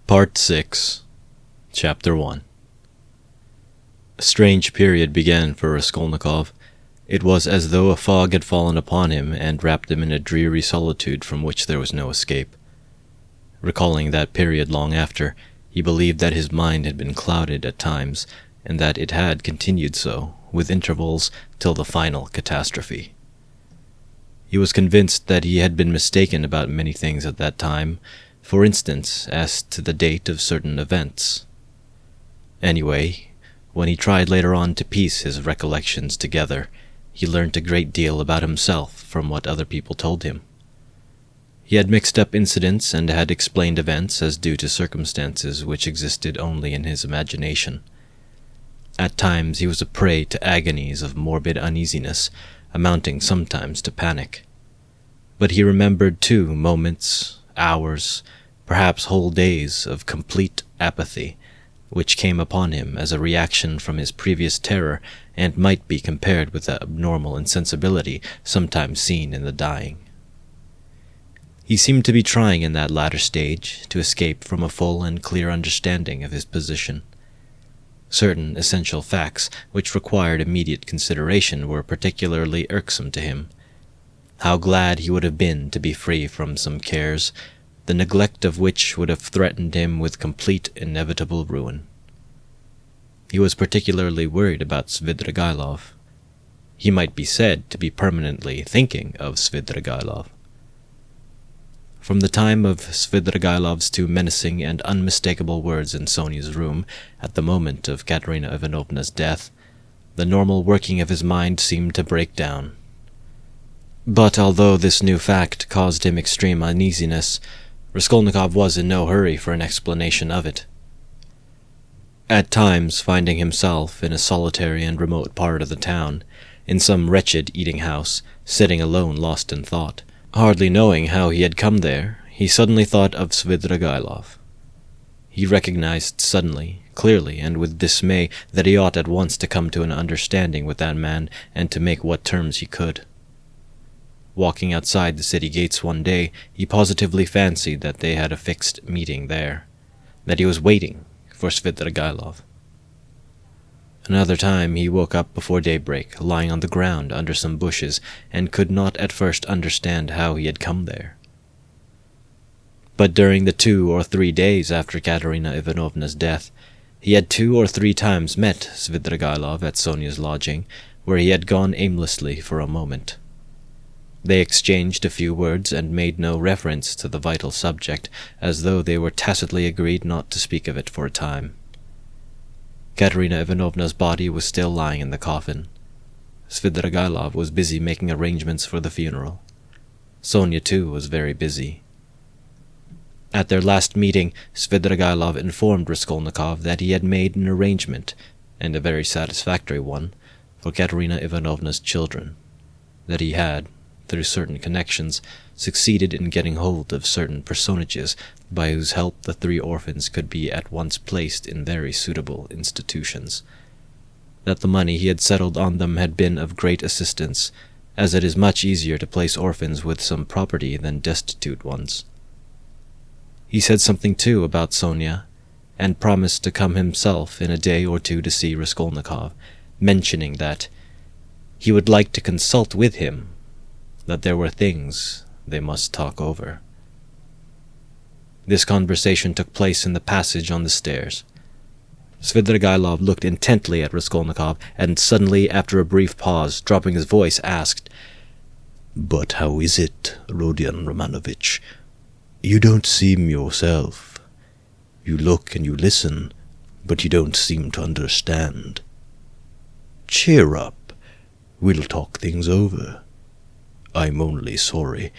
Part 6, Chapter 1. A strange period began for Raskolnikov. It was as though a fog had fallen upon him and wrapped him in a dreary solitude from which there was no escape. Recalling that period long after, he believed that his mind had been clouded at times, and that it had continued so, with intervals, till the final catastrophe. He was convinced that he had been mistaken about many things at that time, for instance, as to the date of certain events. Anyway, when he tried later on to piece his recollections together, he learnt a great deal about himself from what other people told him. He had mixed up incidents and had explained events as due to circumstances which existed only in his imagination. At times he was a prey to agonies of morbid uneasiness, amounting sometimes to panic. But he remembered, too, moments, hours, perhaps whole days of complete apathy, which came upon him as a reaction from his previous terror and might be compared with the abnormal insensibility sometimes seen in the dying. He seemed to be trying in that latter stage to escape from a full and clear understanding of his position. Certain essential facts which required immediate consideration were particularly irksome to him. How glad he would have been to be free from some cares, the neglect of which would have threatened him with complete inevitable ruin. He was particularly worried about Svidrigailov. He might be said to be permanently thinking of Svidrigailov. From the time of Svidrigailov's two menacing and unmistakable words in Sonia's room at the moment of Katerina Ivanovna's death, the normal working of his mind seemed to break down. But although this new fact caused him extreme uneasiness, Raskolnikov was in no hurry for an explanation of it. At times, finding himself in a solitary and remote part of the town, in some wretched eating-house, sitting alone lost in thought, hardly knowing how he had come there, he suddenly thought of Svidrigailov. He recognized suddenly, clearly, and with dismay, that he ought at once to come to an understanding with that man and to make what terms he could. Walking outside the city gates one day, he positively fancied that they had a fixed meeting there, that he was waiting for Svidrigailov. Another time he woke up before daybreak, lying on the ground under some bushes, and could not at first understand how he had come there. But during the 2 or 3 days after Katerina Ivanovna's death, he had 2 or 3 times met Svidrigailov at Sonia's lodging, where he had gone aimlessly for a moment. They exchanged a few words and made no reference to the vital subject, as though they were tacitly agreed not to speak of it for a time. Katerina Ivanovna's body was still lying in the coffin. Svidrigailov was busy making arrangements for the funeral. Sonia, too, was very busy. At their last meeting, Svidrigailov informed Raskolnikov that he had made an arrangement, and a very satisfactory one, for Katerina Ivanovna's children, that he had, through certain connections, succeeded in getting hold of certain personages by whose help the 3 orphans could be at once placed in very suitable institutions. That the money he had settled on them had been of great assistance, as it is much easier to place orphans with some property than destitute ones. He said something, too, about Sonia, and promised to come himself in a day or 2 to see Raskolnikov, mentioning that he would like to consult with him, that there were things they must talk over. This conversation took place in the passage on the stairs. Svidrigailov looked intently at Raskolnikov, and suddenly, after a brief pause, dropping his voice, asked, "But how is it, Rodion Romanovich? You don't seem yourself. You look and you listen, but you don't seem to understand. Cheer up. We'll talk things over. I'm only sorry.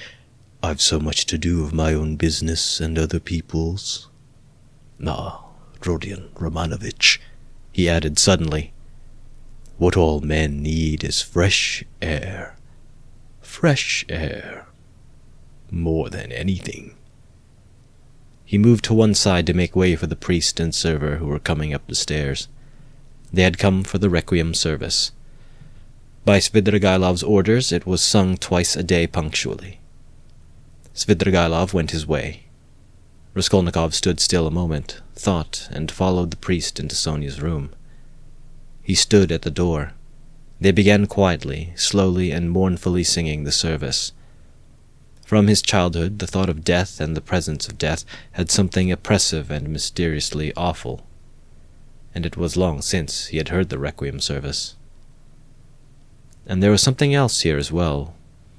I've so much to do of my own business and other people's. Ah, Rodion Romanovich," he added suddenly, "what all men need is fresh air. Fresh air. More than anything." He moved to one side to make way for the priest and server who were coming up the stairs. They had come for the requiem service. By Svidrigailov's orders, it was sung twice a day punctually. Svidrigailov went his way. Raskolnikov stood still a moment, thought, and followed the priest into Sonia's room. He stood at the door. They began quietly, slowly, and mournfully singing the service. From his childhood, the thought of death and the presence of death had something oppressive and mysteriously awful, and it was long since he had heard the Requiem service. And there was something else here as well,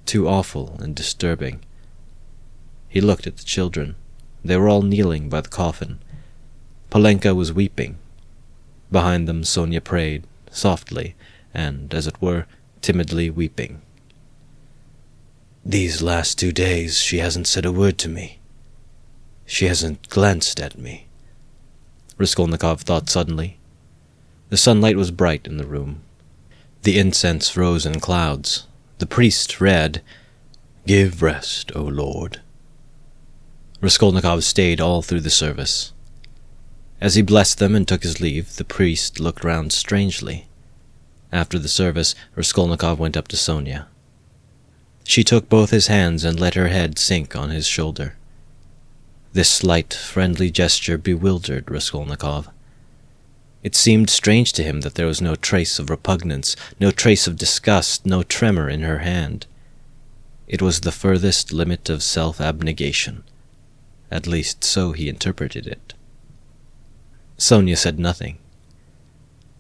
too awful and disturbing. He looked at the children. They were all kneeling by the coffin. Polenka was weeping. Behind them Sonia prayed, softly, and, as it were, timidly weeping. "These last 2 days she hasn't said a word to me. She hasn't glanced at me," Raskolnikov thought suddenly. The sunlight was bright in the room. The incense rose in clouds. The priest read, "Give rest, O Lord." Raskolnikov stayed all through the service. As he blessed them and took his leave, the priest looked round strangely. After the service, Raskolnikov went up to Sonia. She took both his hands and let her head sink on his shoulder. This slight, friendly gesture bewildered Raskolnikov. It seemed strange to him that there was no trace of repugnance, no trace of disgust, no tremor in her hand. It was the furthest limit of self-abnegation. At least so he interpreted it. Sonia said nothing.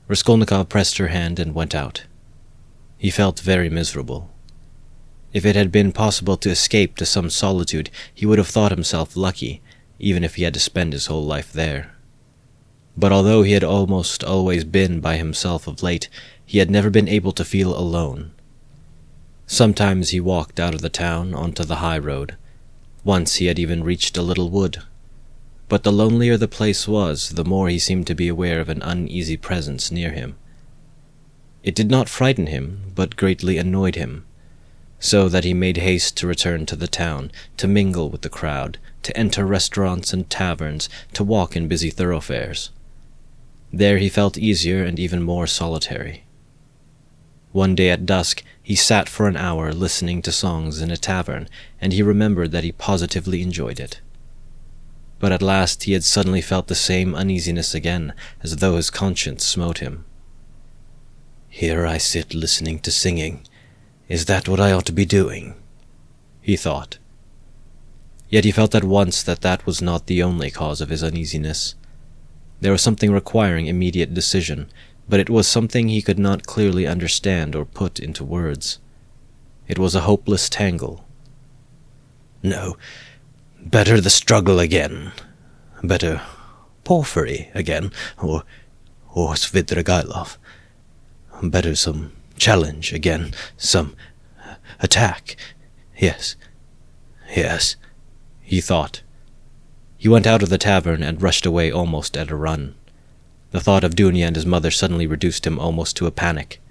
Raskolnikov pressed her hand and went out. He felt very miserable. If it had been possible to escape to some solitude, he would have thought himself lucky, even if he had to spend his whole life there. But although he had almost always been by himself of late, he had never been able to feel alone. Sometimes he walked out of the town onto the high road. Once he had even reached a little wood. But the lonelier the place was, the more he seemed to be aware of an uneasy presence near him. It did not frighten him, but greatly annoyed him, so that he made haste to return to the town, to mingle with the crowd, to enter restaurants and taverns, to walk in busy thoroughfares. There he felt easier and even more solitary. One day at dusk, he sat for an hour listening to songs in a tavern, and he remembered that he positively enjoyed it. But at last he had suddenly felt the same uneasiness again, as though his conscience smote him. "Here I sit listening to singing. Is that what I ought to be doing?" he thought. Yet he felt at once that that was not the only cause of his uneasiness. There was something requiring immediate decision, but it was something he could not clearly understand or put into words. It was a hopeless tangle. No, better the struggle again. Better Porfiry again, or Svidrigailov. Better some challenge again, some attack. Yes, he thought. He went out of the tavern and rushed away almost at a run. The thought of Dunya and his mother suddenly reduced him almost to a panic.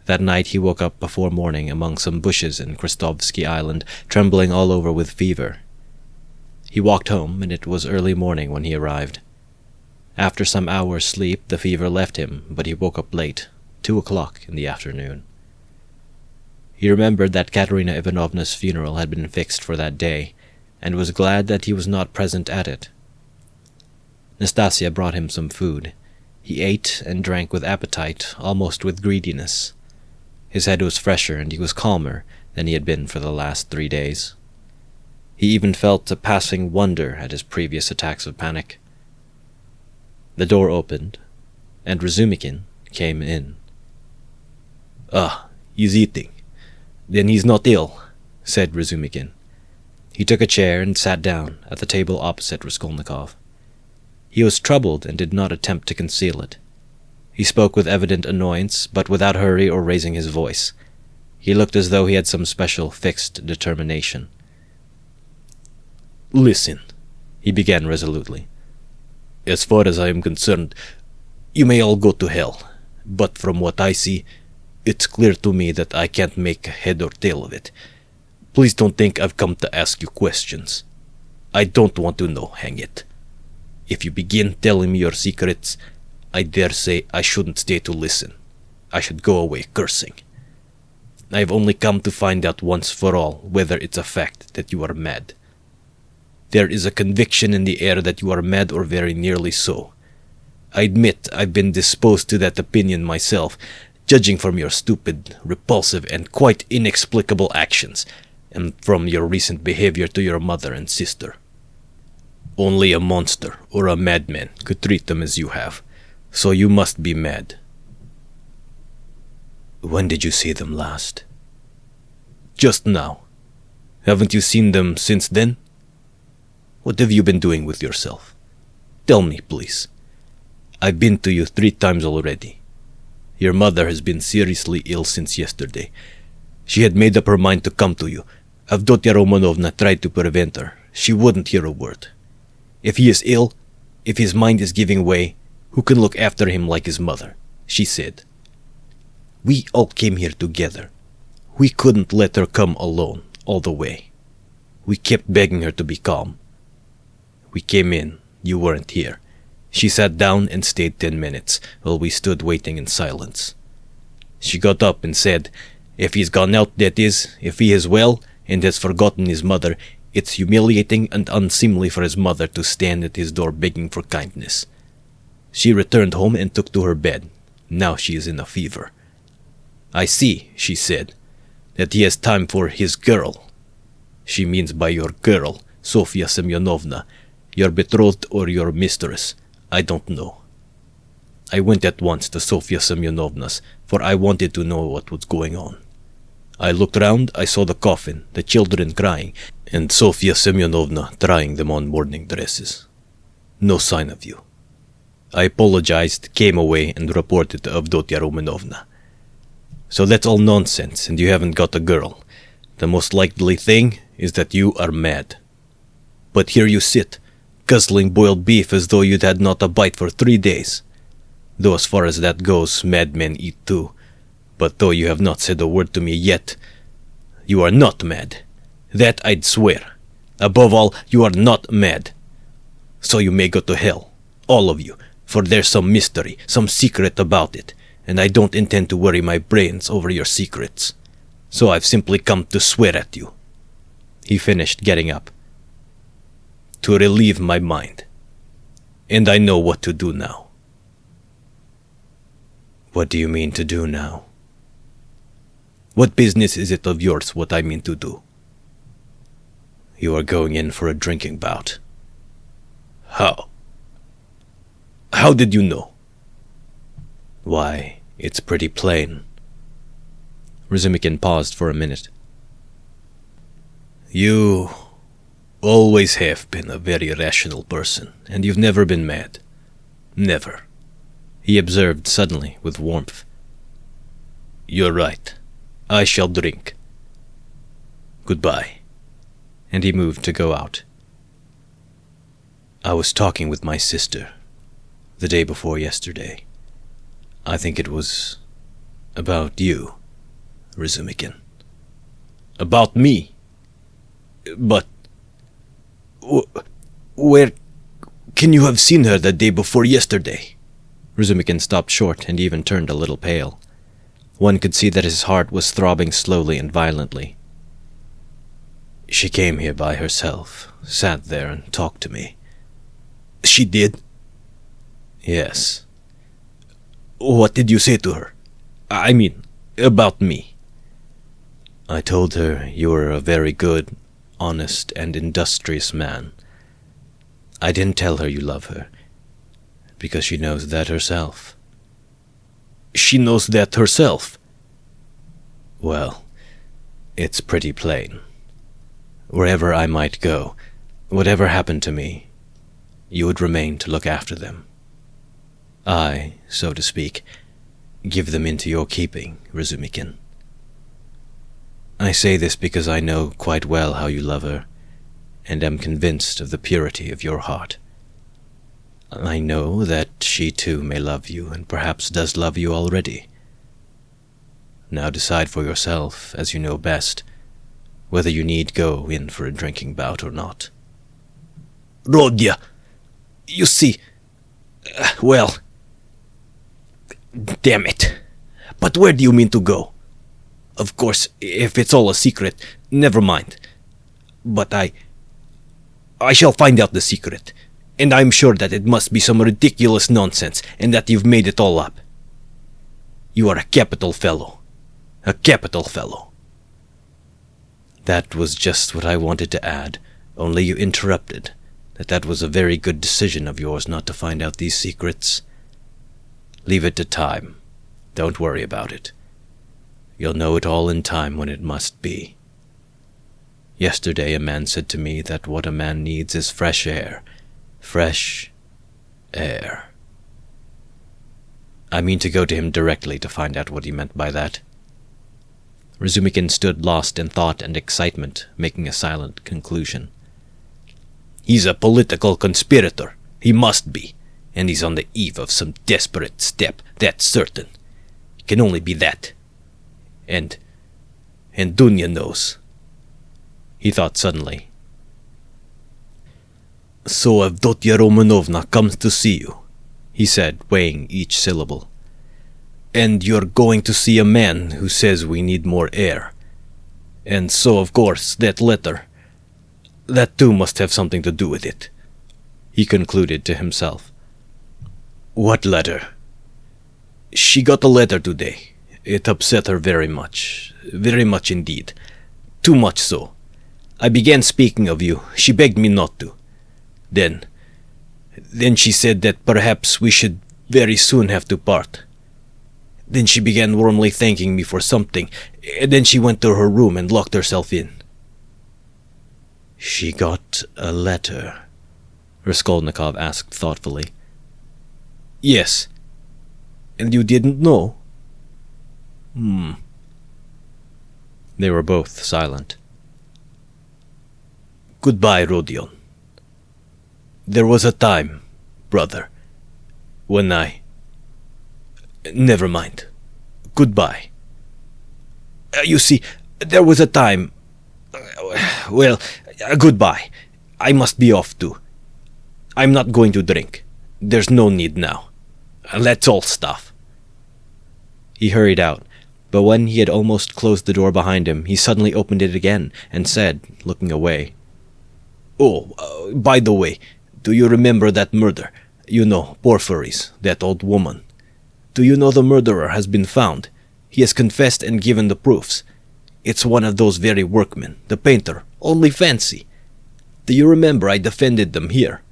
That night he woke up before morning among some bushes in Krestovsky Island, trembling all over with fever. He walked home, and it was early morning when he arrived. After some hours' sleep, the fever left him, but he woke up late, 2:00 in the afternoon. He remembered that Katerina Ivanovna's funeral had been fixed for that day, and was glad that he was not present at it. Nastasia brought him some food. He ate and drank with appetite, almost with greediness. His head was fresher and he was calmer than he had been for the last 3 days. He even felt a passing wonder at his previous attacks of panic. The door opened, and Razumikin came in. "Ah, he's eating. Then he's not ill," said Razumikin. He took a chair and sat down at the table opposite Raskolnikov. He was troubled and did not attempt to conceal it. He spoke with evident annoyance, but without hurry or raising his voice. He looked as though he had some special fixed determination. "Listen," he began resolutely. "As far as I am concerned, you may all go to hell, but from what I see, it's clear to me that I can't make a head or tail of it. Please don't think I've come to ask you questions. I don't want to know, hang it. If you begin telling me your secrets, I dare say I shouldn't stay to listen. I should go away cursing. I've only come to find out once for all whether it's a fact that you are mad. There is a conviction in the air that you are mad or very nearly so. I admit I've been disposed to that opinion myself, judging from your stupid, repulsive, and quite inexplicable actions, and from your recent behavior to your mother and sister. Only a monster or a madman could treat them as you have, so you must be mad. When did you see them last? Just now. Haven't you seen them since then? What have you been doing with yourself? Tell me, please. I've been to you 3 times already. Your mother has been seriously ill since yesterday. She had made up her mind to come to you. Avdotia Romanovna tried to prevent her. She wouldn't hear a word. If he is ill, if his mind is giving way, who can look after him like his mother? She said. We all came here together. We couldn't let her come alone all the way. We kept begging her to be calm. We came in. You weren't here. She sat down and stayed 10 minutes while we stood waiting in silence. She got up and said, if he's gone out, that is, if he is well and has forgotten his mother, it's humiliating and unseemly for his mother to stand at his door begging for kindness. She returned home and took to her bed. Now she is in a fever. I see, she said, that he has time for his girl. She means by your girl, Sofia Semyonovna, your betrothed or your mistress. I don't know. I went at once to Sofia Semyonovna's, for I wanted to know what was going on. I looked round, I saw the coffin, the children crying, and Sofia Semyonovna trying them on mourning dresses. No sign of you. I apologized, came away, and reported to Avdotia Romanovna. So that's all nonsense, and you haven't got a girl. The most likely thing is that you are mad. But here you sit, guzzling boiled beef as though you'd had not a bite for 3 days. Though as far as that goes, madmen eat too. But though you have not said a word to me yet, you are not mad. That I'd swear. Above all, you are not mad. So you may go to hell, all of you, for there's some mystery, some secret about it, and I don't intend to worry my brains over your secrets. So I've simply come to swear at you. He finished, getting up. To relieve my mind. And I know what to do now. What do you mean to do now? What business is it of yours what I mean to do? You are going in for a drinking bout. How? How did you know? Why, it's pretty plain. Razumikin paused for a minute. You always have been a very rational person, and you've never been mad. Never. He observed suddenly with warmth. You're right. I shall drink. Goodbye. And he moved to go out. I was talking with my sister the day before yesterday. I think it was about you, Razumikin. About me? But where can you have seen her the day before yesterday? Razumikin stopped short and even turned a little pale. One could see that his heart was throbbing slowly and violently. She came here by herself, sat there and talked to me. She did? Yes. What did you say to her? I mean, about me. I told her you were a very good, honest, and industrious man. I didn't tell her you love her, because she knows that herself. She knows that herself? Well, it's pretty plain. Wherever I might go, whatever happened to me, you would remain to look after them. I, so to speak, give them into your keeping, Razumikin. I say this because I know quite well how you love her, and am convinced of the purity of your heart. I know that she too may love you, and perhaps does love you already. Now decide for yourself, as you know best, whether you need go in for a drinking bout or not. Rodya, you see, well, damn it. But where do you mean to go? Of course, if it's all a secret, never mind. But I shall find out the secret, and I'm sure that it must be some ridiculous nonsense, and that you've made it all up. You are a capital fellow. A capital fellow." That was just what I wanted to add, only you interrupted, that was a very good decision of yours not to find out these secrets. Leave it to time. Don't worry about it. You'll know it all in time when it must be. Yesterday a man said to me that what a man needs is fresh air. Fresh air. I mean to go to him directly to find out what he meant by that. Razumikin stood lost in thought and excitement, making a silent conclusion. "He's a political conspirator. He must be. And he's on the eve of some desperate step, that's certain. It can only be that. And Dunya knows." He thought suddenly. "So Avdotya Romanovna comes to see you," he said, weighing each syllable. "And you're going to see a man who says we need more air. And so, of course, that letter, that too must have something to do with it," he concluded to himself. "What letter?" "She got a letter today. It upset her very much indeed. Too much so. I began speaking of you. She begged me not to. Then she said that perhaps we should very soon have to part. Then she began warmly thanking me for something, and then she went to her room and locked herself in." "She got a letter?" Raskolnikov asked thoughtfully. "Yes. And you didn't know?" They were both silent. "Goodbye, Rodion. There was a time, brother, when Never mind. Goodbye. You see, there was a time... Well, goodbye. I must be off too. I'm not going to drink. There's no need now. Let's all stuff." He hurried out, but when he had almost closed the door behind him, he suddenly opened it again and said, looking away, "Oh, by the way, do you remember that murder? You know, Porphyry's, that old woman. Do you know the murderer has been found? He has confessed and given the proofs. It's one of those very workmen, the painter, only fancy. Do you remember I defended them here?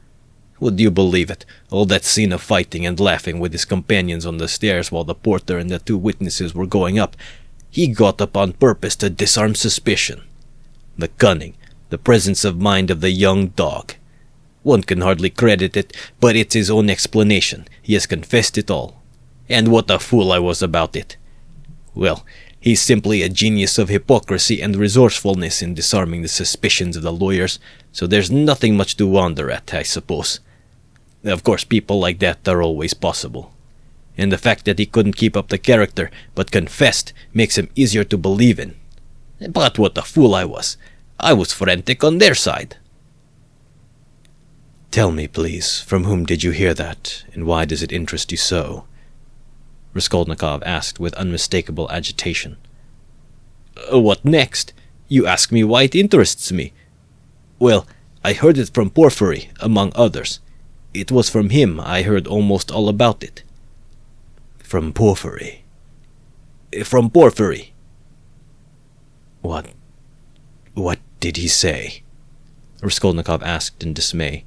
Would you believe it, all that scene of fighting and laughing with his companions on the stairs while the porter and the two witnesses were going up, he got up on purpose to disarm suspicion. The cunning, the presence of mind of the young dog. One can hardly credit it, but it's his own explanation. He has confessed it all. And what a fool I was about it. Well, he's simply a genius of hypocrisy and resourcefulness in disarming the suspicions of the lawyers, so there's nothing much to wonder at, I suppose. Of course, people like that are always possible. And the fact that he couldn't keep up the character, but confessed, makes him easier to believe in. But what a fool I was. I was frantic on their side." "Tell me, please, from whom did you hear that, and why does it interest you so?" Raskolnikov asked with unmistakable agitation. What next? You ask me why it interests me. Well, I heard it from Porphyry, among others. It was from him I heard almost all about it." "From Porphyry?" "From Porphyry." What did he say?" Raskolnikov asked in dismay.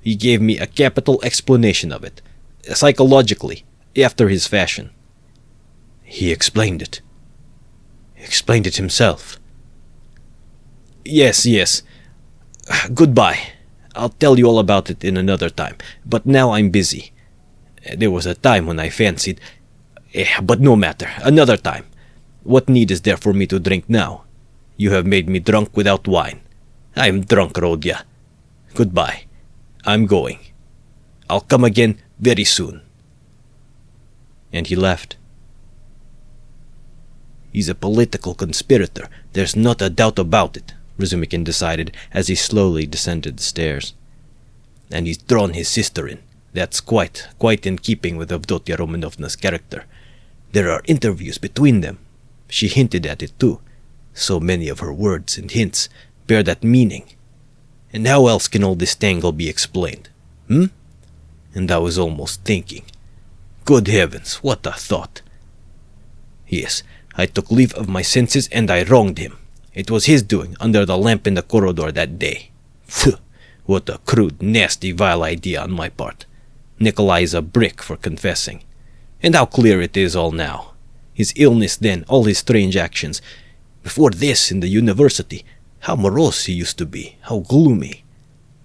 "He gave me a capital explanation of it, psychologically, after his fashion." "He explained it? Explained it himself?" Yes. Goodbye. I'll tell you all about it in another time, but now I'm busy. There was a time when I fancied... But no matter, another time. What need is there for me to drink now? You have made me drunk without wine. I'm drunk, Rodya. Goodbye. I'm going. I'll come again very soon." And he left. "He's a political conspirator, there's not a doubt about it," Razumikin decided as he slowly descended the stairs. "And he's drawn his sister in. That's quite in keeping with Avdotya Romanovna's character. There are interviews between them. She hinted at it too. So many of her words and hints bear that meaning. And how else can all this tangle be explained? And I was almost thinking. Good heavens, what a thought. Yes, I took leave of my senses and I wronged him. It was his doing, under the lamp in the corridor that day. Phew, what a crude, nasty, vile idea on my part. Nikolai is a brick for confessing. And how clear it is all now. His illness then, all his strange actions. Before this, in the university, how morose he used to be, how gloomy.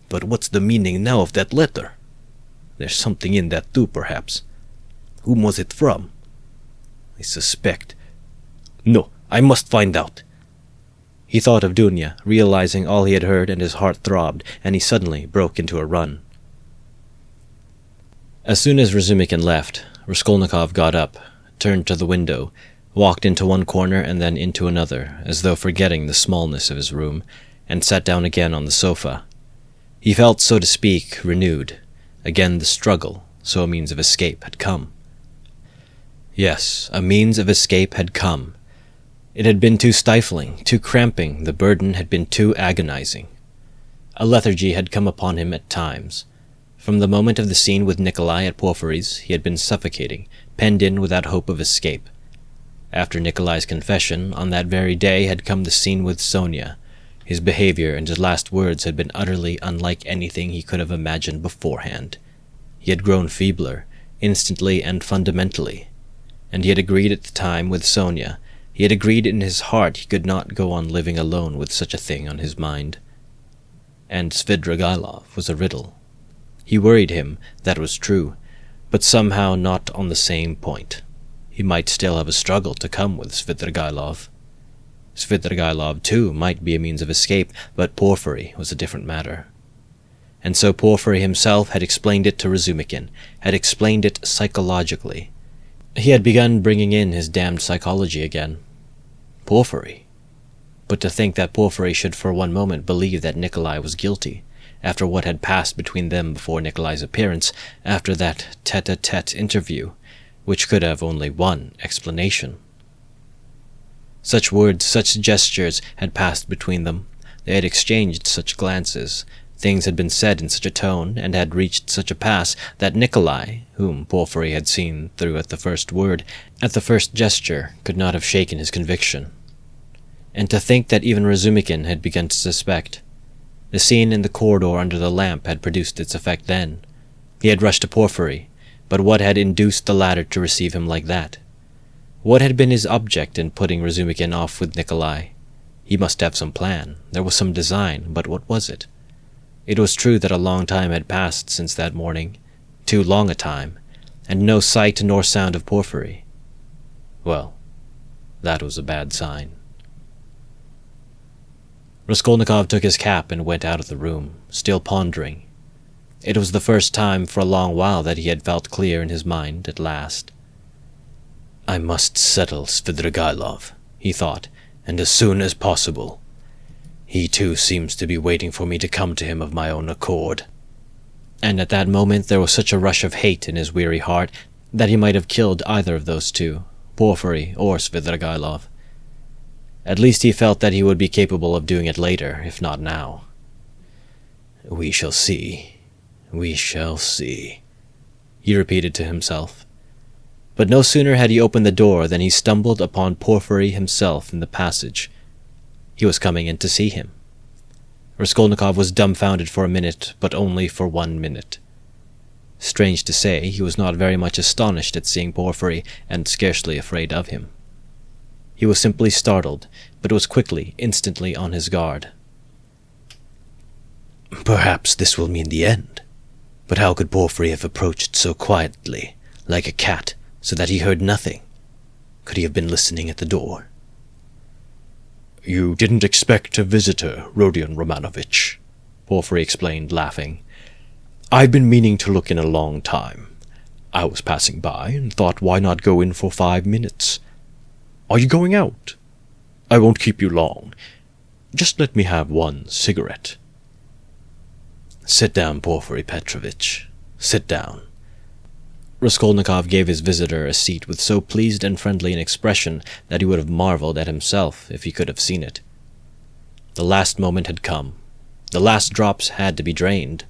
But what's the meaning now of that letter? There's something in that too, perhaps. Whom was it from? I suspect. No, I must find out. He thought of Dunya, realizing all he had heard, and his heart throbbed, and he suddenly broke into a run. As soon as Razumikin left, Raskolnikov got up, turned to the window, walked into one corner and then into another, as though forgetting the smallness of his room, and sat down again on the sofa. He felt, so to speak, renewed. Again the struggle, so a means of escape, had come. Yes, a means of escape had come. It had been too stifling, too cramping, the burden had been too agonizing. A lethargy had come upon him at times. From the moment of the scene with Nikolai at Porfiry's, he had been suffocating, penned in without hope of escape. After Nikolai's confession, on that very day had come the scene with Sonia. His behavior and his last words had been utterly unlike anything he could have imagined beforehand. He had grown feebler, instantly and fundamentally. And he had agreed at the time with Sonia. He had agreed in his heart he could not go on living alone with such a thing on his mind. And Svidrigailov was a riddle. He worried him, that was true, but somehow not on the same point. He might still have a struggle to come with Svidrigailov. Svidrigailov, too, might be a means of escape, but Porfiry was a different matter. And so Porfiry himself had explained it to Razumikin, had explained it psychologically. He had begun bringing in his damned psychology again. Porfiry. But to think that Porfiry should for one moment believe that Nikolai was guilty, after what had passed between them before Nikolai's appearance, after that tete-a-tete interview, which could have only one explanation. Such words, such gestures had passed between them. They had exchanged such glances. Things had been said in such a tone, and had reached such a pass, that Nikolai, whom Porfiry had seen through at the first word, at the first gesture, could not have shaken his conviction. And to think that even Razumikin had begun to suspect. The scene in the corridor under the lamp had produced its effect then. He had rushed to Porfiry, but what had induced the latter to receive him like that? What had been his object in putting Razumikin off with Nikolai? He must have some plan. There was some design, but what was it? It was true that a long time had passed since that morning, too long a time, and no sight nor sound of Porfiry. Well, that was a bad sign. Raskolnikov took his cap and went out of the room, still pondering. It was the first time for a long while that he had felt clear in his mind at last. I must settle Svidrigailov, he thought, and as soon as possible. He too seems to be waiting for me to come to him of my own accord. And at that moment there was such a rush of hate in his weary heart that he might have killed either of those two, Porfiry or Svidrigailov. At least he felt that he would be capable of doing it later, if not now. We shall see. We shall see, he repeated to himself. But no sooner had he opened the door than he stumbled upon Porfiry himself in the passage. He was coming in to see him. Raskolnikov was dumbfounded for a minute, but only for 1 minute. Strange to say, he was not very much astonished at seeing Porfiry, and scarcely afraid of him. He was simply startled, but was quickly, instantly on his guard. Perhaps this will mean the end. But how could Porfiry have approached so quietly, like a cat, so that he heard nothing? Could he have been listening at the door? You didn't expect a visitor, Rodion Romanovich, Porfiry explained, laughing. I've been meaning to look in a long time. I was passing by and thought why not go in for 5 minutes. Are you going out? I won't keep you long. Just let me have 1 cigarette. Sit down, Porfiry Petrovitch. Sit down. Raskolnikov gave his visitor a seat with so pleased and friendly an expression that he would have marveled at himself if he could have seen it. The last moment had come. The last drops had to be drained.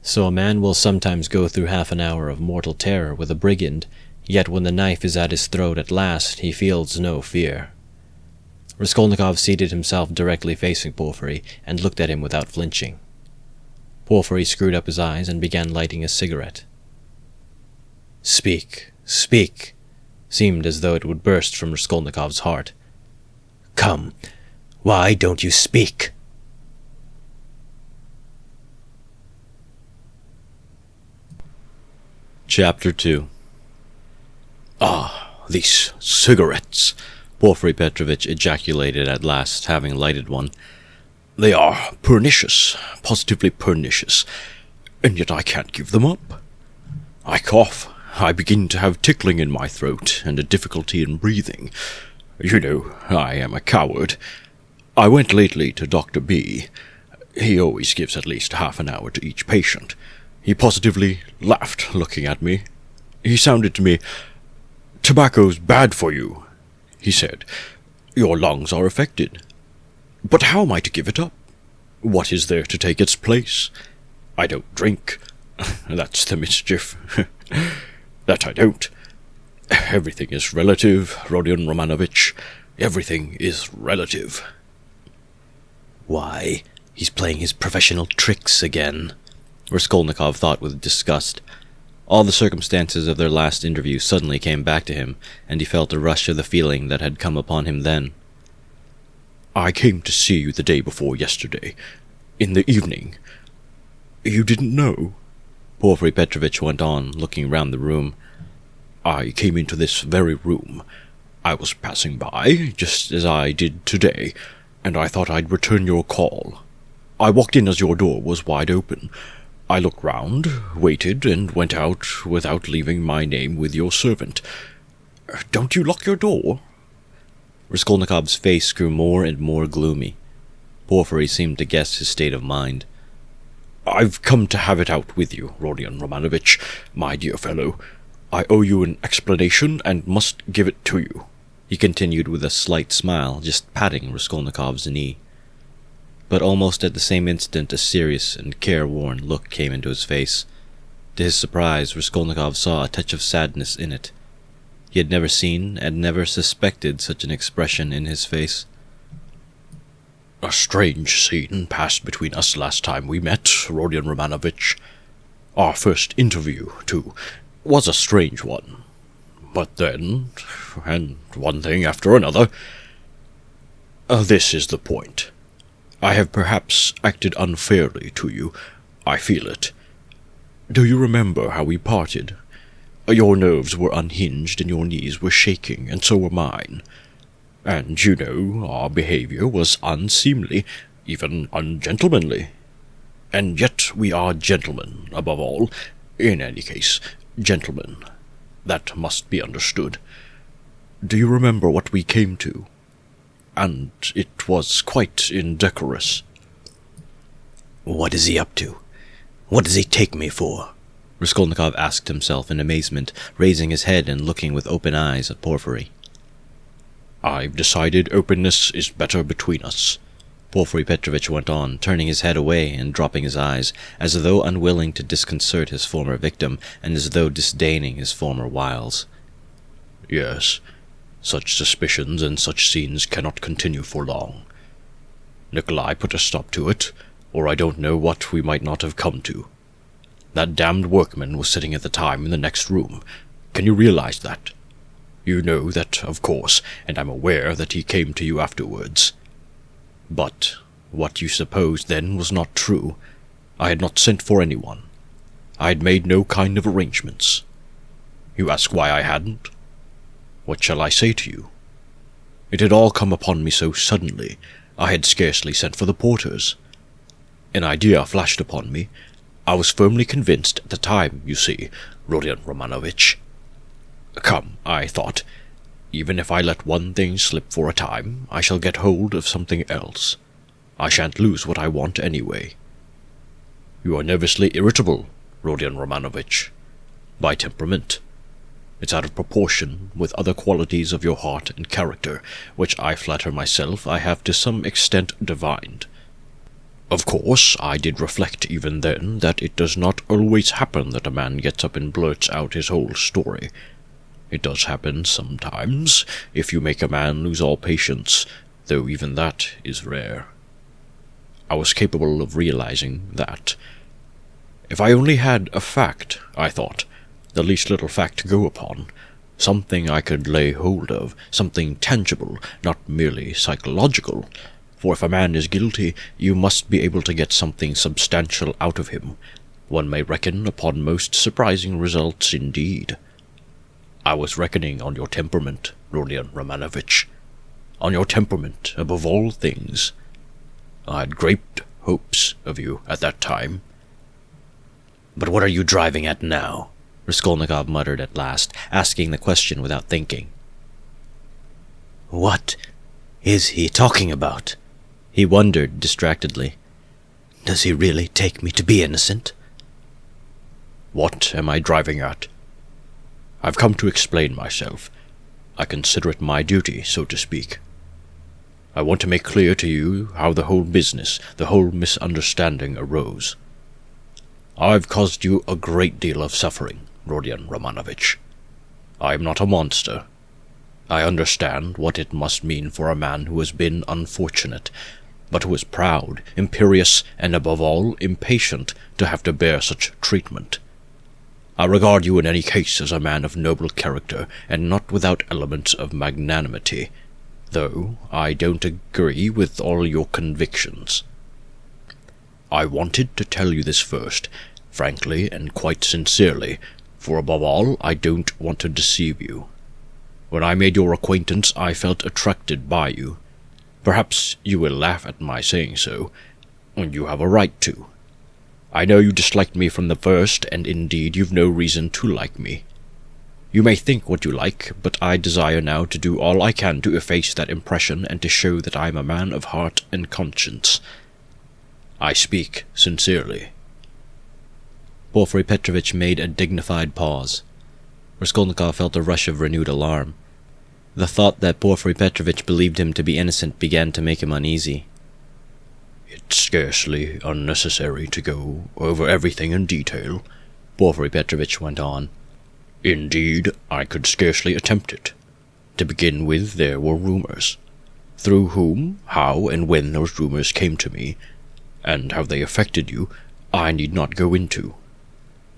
So a man will sometimes go through half an hour of mortal terror with a brigand, yet when the knife is at his throat at last, he feels no fear. Raskolnikov seated himself directly facing Porfiry and looked at him without flinching. Porfiry screwed up his eyes and began lighting a cigarette. "Speak, speak," seemed as though it would burst from Raskolnikov's heart. "Come, why don't you speak?" Chapter 2. "Ah, these cigarettes," Porfiry Petrovitch ejaculated at last, having lighted one. "They are pernicious, positively pernicious, and yet I can't give them up. I cough, I begin to have tickling in my throat, and a difficulty in breathing. You know, I am a coward. I went lately to Dr. B. He always gives at least half an hour to each patient. He positively laughed, looking at me. He sounded to me, 'Tobacco's bad for you,' he said. 'Your lungs are affected.' But how am I to give it up? What is there to take its place? I don't drink. That's the mischief. That I don't. Everything is relative, Rodion Romanovich. Everything is relative." Why, he's playing his professional tricks again, Raskolnikov thought with disgust. All the circumstances of their last interview suddenly came back to him, and he felt a rush of the feeling that had come upon him then. "I came to see you the day before yesterday, in the evening. You didn't know?" Porfiry Petrovitch went on, looking round the room. "I came into this very room. I was passing by, just as I did today, and I thought I'd return your call. I walked in as your door was wide open. I looked round, waited, and went out without leaving my name with your servant. Don't you lock your door?" Raskolnikov's face grew more and more gloomy. Porfiry seemed to guess his state of mind. "I've come to have it out with you, Rodion Romanovich, my dear fellow. I owe you an explanation and must give it to you," he continued with a slight smile, just patting Raskolnikov's knee. But almost at the same instant a serious and careworn look came into his face. To his surprise, Raskolnikov saw a touch of sadness in it. He had never seen and never suspected such an expression in his face. "A strange scene passed between us last time we met, Rodion Romanovich. Our first interview, too, was a strange one. But then, and one thing after another. This is the point. I have perhaps acted unfairly to you. I feel it. Do you remember how we parted? Your nerves were unhinged and your knees were shaking, and so were mine. And, you know, our behavior was unseemly, even ungentlemanly. And yet we are gentlemen, above all. In any case, gentlemen. That must be understood. Do you remember what we came to? And it was quite indecorous." "What is he up to? What does he take me for?" Raskolnikov asked himself in amazement, raising his head and looking with open eyes at Porfiry. "I've decided openness is better between us," Porfiry Petrovitch went on, turning his head away and dropping his eyes, as though unwilling to disconcert his former victim, and as though disdaining his former wiles. "Yes, such suspicions and such scenes cannot continue for long. Nikolai put a stop to it, or I don't know what we might not have come to. That damned workman was sitting at the time in the next room. Can you realize that? You know that, of course, and I'm aware that he came to you afterwards. But what you supposed then was not true. I had not sent for anyone. I had made no kind of arrangements. You ask why I hadn't? What shall I say to you? It had all come upon me so suddenly, I had scarcely sent for the porters. An idea flashed upon me. I was firmly convinced at the time, you see, Rodion Romanovich. Come, I thought, even if I let one thing slip for a time, I shall get hold of something else. I shan't lose what I want anyway. You are nervously irritable, Rodion Romanovich, by temperament. It's out of proportion with other qualities of your heart and character, which I flatter myself I have to some extent divined. Of course, I did reflect even then that it does not always happen that a man gets up and blurts out his whole story. It does happen sometimes, if you make a man lose all patience, though even that is rare. I was capable of realizing that. If I only had a fact, I thought, the least little fact to go upon, something I could lay hold of, something tangible, not merely psychological, for if a man is guilty, you must be able to get something substantial out of him. One may reckon upon most surprising results indeed. I was reckoning on your temperament, Rodion Romanovich. On your temperament, above all things. I had great hopes of you at that time. But what are you driving at now? Raskolnikov muttered at last, asking the question without thinking. What is he talking about? He wondered distractedly. Does he really take me to be innocent? What am I driving at? I've come to explain myself. I consider it my duty, so to speak. I want to make clear to you how the whole business, the whole misunderstanding arose. I've caused you a great deal of suffering, Rodion Romanovich. I am not a monster. I understand what it must mean for a man who has been unfortunate, but who is proud, imperious, and above all impatient to have to bear such treatment. I regard you in any case as a man of noble character, and not without elements of magnanimity, though I don't agree with all your convictions. I wanted to tell you this first, frankly and quite sincerely, for above all, I don't want to deceive you. When I made your acquaintance, I felt attracted by you. Perhaps you will laugh at my saying so, and you have a right to. I know you disliked me from the first, and indeed you've no reason to like me. You may think what you like, but I desire now to do all I can to efface that impression and to show that I am a man of heart and conscience. I speak sincerely. Porfiry Petrovitch made a dignified pause. Raskolnikov felt a rush of renewed alarm. The thought that Porfiry Petrovitch believed him to be innocent began to make him uneasy. It's scarcely unnecessary to go over everything in detail, Porfiry Petrovitch went on. Indeed, I could scarcely attempt it. To begin with, there were rumors. Through whom, how, and when those rumors came to me, and how they affected you, I need not go into.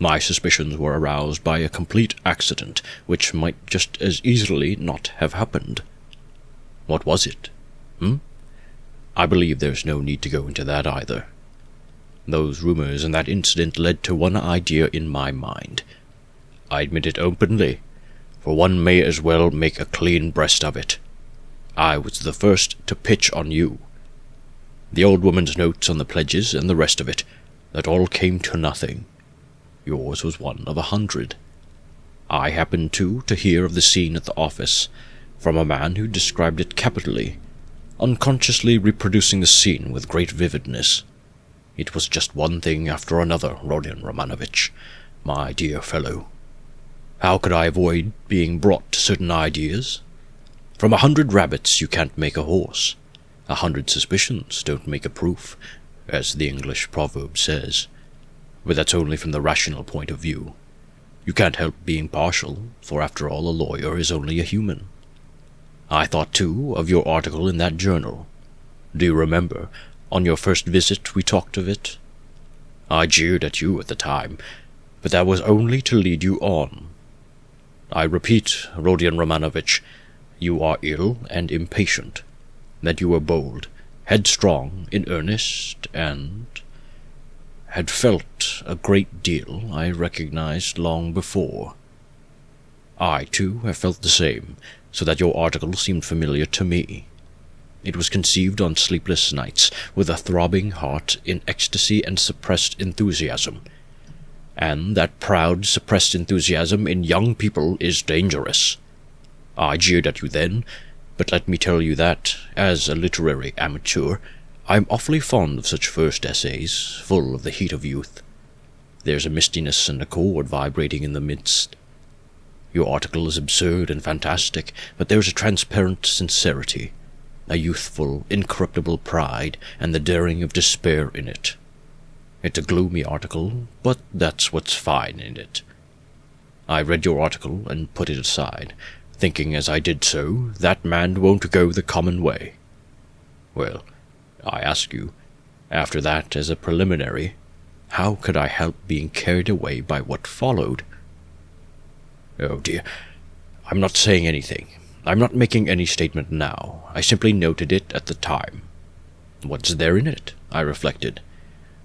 My suspicions were aroused by a complete accident, which might just as easily not have happened. What was it? I believe there's no need to go into that either. Those rumors and that incident led to one idea in my mind. I admit it openly, for one may as well make a clean breast of it. I was the first to pitch on you. The old woman's notes on the pledges and the rest of it, that all came to nothing. Yours was one of 100. I happened, too, to hear of the scene at the office, from a man who described it capitally, unconsciously reproducing the scene with great vividness. It was just one thing after another, Rodion Romanovich, my dear fellow. How could I avoid being brought to certain ideas? From 100 rabbits you can't make a horse. 100 suspicions don't make a proof, as the English proverb says. But that's only from the rational point of view. You can't help being partial, for after all a lawyer is only a human. I thought, too, of your article in that journal. Do you remember, on your first visit we talked of it? I jeered at you at the time, but that was only to lead you on. I repeat, Rodion Romanovich, you are ill and impatient, that you were bold, headstrong, in earnest, and had felt a great deal, I recognized long before. I, too, have felt the same, so that your article seemed familiar to me. It was conceived on sleepless nights, with a throbbing heart in ecstasy and suppressed enthusiasm. And that proud, suppressed enthusiasm in young people is dangerous. I jeered at you then, but let me tell you that, as a literary amateur, I'm awfully fond of such first essays, full of the heat of youth. There's a mistiness and a chord vibrating in the midst. Your article is absurd and fantastic, but there's a transparent sincerity. a youthful, incorruptible pride, and the daring of despair in it. It's a gloomy article, but that's what's fine in it. I read your article and put it aside, thinking as I did so, that man won't go the common way. Well, I ask you, after that as a preliminary, how could I help being carried away by what followed? Oh dear, I'm not saying anything. I'm not making any statement now. I simply noted it at the time. What's there in it? I reflected.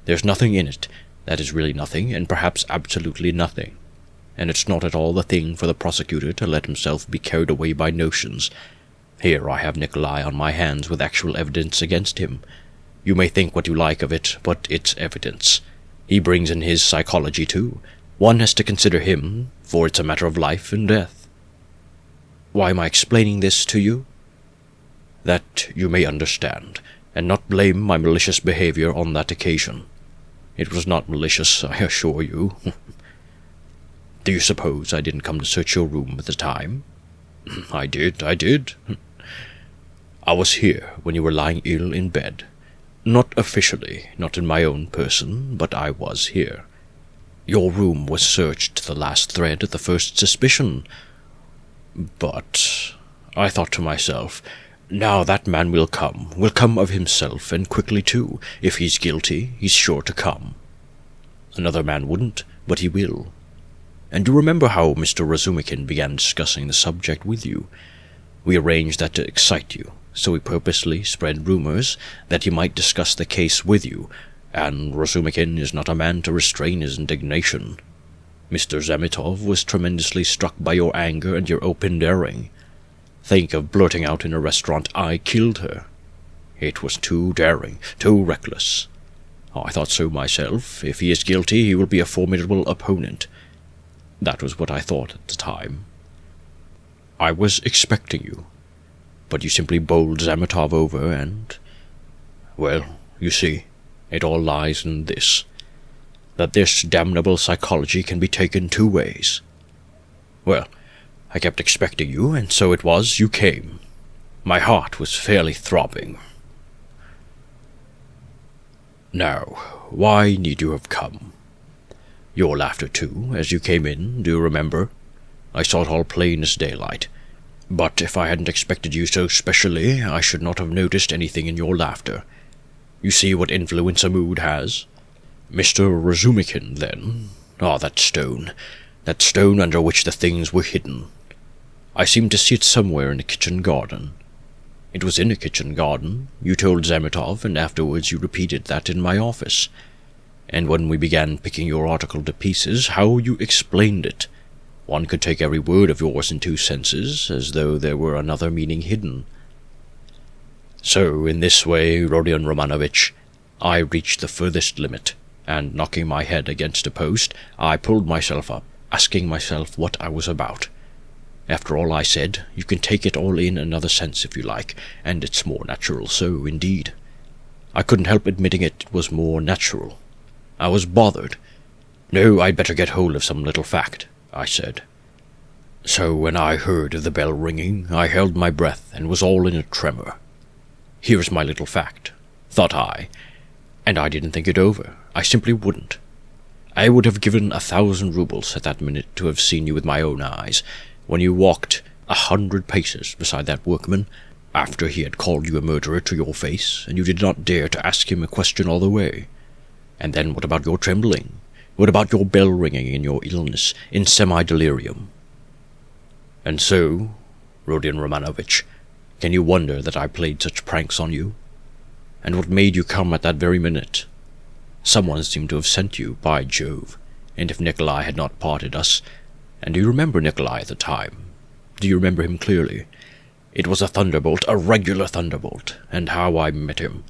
There's nothing in it. That is really nothing, and perhaps absolutely nothing. And it's not at all the thing for the prosecutor to let himself be carried away by notions. Here I have Nikolai on my hands with actual evidence against him. You may think what you like of it, but it's evidence. He brings in his psychology too. One has to consider him, for it's a matter of life and death. Why am I explaining this to you? That you may understand, and not blame my malicious behavior on that occasion. It was not malicious, I assure you. Do you suppose I didn't come to search your room at the time? I did. I was here when you were lying ill in bed. Not officially, not in my own person, but I was here. Your room was searched to the last thread at the first suspicion. But I thought to myself, now that man will come of himself, and quickly too. If he's guilty, he's sure to come. Another man wouldn't, but he will. And you remember how Mr. Razumikin began discussing the subject with you? We arranged that to excite you, so we purposely spread rumors that he might discuss the case with you, and Razumikin is not a man to restrain his indignation. Mr. Zamitov was tremendously struck by your anger and your open daring. Think of blurting out in a restaurant, "I killed her." It was too daring, too reckless. I thought so myself. If he is guilty, he will be a formidable opponent. That was what I thought at the time. I was expecting you, but you simply bowled Zamitov over and... Well, you see, it all lies in this, that this damnable psychology can be taken two ways. Well, I kept expecting you, and so it was you came. My heart was fairly throbbing. Now, why need you have come? Your laughter, too, as you came in, do you remember? I saw it all plain as daylight. But if I hadn't expected you so specially, I should not have noticed anything in your laughter. You see what influence a mood has? Mr. Razumikin, then. That stone under which the things were hidden. I seemed to see it somewhere in the kitchen garden. It was in a kitchen garden. You told Zamitov, and afterwards you repeated that in my office. And when we began picking your article to pieces, how you explained it. One could take every word of yours in two senses, as though there were another meaning hidden. So, in this way, Rodion Romanovich, I reached the furthest limit, and knocking my head against a post, I pulled myself up, asking myself what I was about. After all I said, you can take it all in another sense if you like, and it's more natural so, indeed. I couldn't help admitting it was more natural. I was bothered. No, I'd better get hold of some little fact, I said. So when I heard the bell ringing, I held my breath and was all in a tremor. Here's my little fact, thought I, and I didn't think it over. I simply wouldn't. I would have given 1,000 rubles at that minute to have seen you with my own eyes, when you walked 100 paces beside that workman, after he had called you a murderer to your face, and you did not dare to ask him a question all the way. And then what about your trembling? What about your bell ringing in your illness, in semi-delirium? And so, Rodion Romanovich, can you wonder that I played such pranks on you? And what made you come at that very minute? Someone seemed to have sent you, by Jove, and if Nikolai had not parted us... And do you remember Nikolai at the time? Do you remember him clearly? It was a thunderbolt, a regular thunderbolt, and how I met him.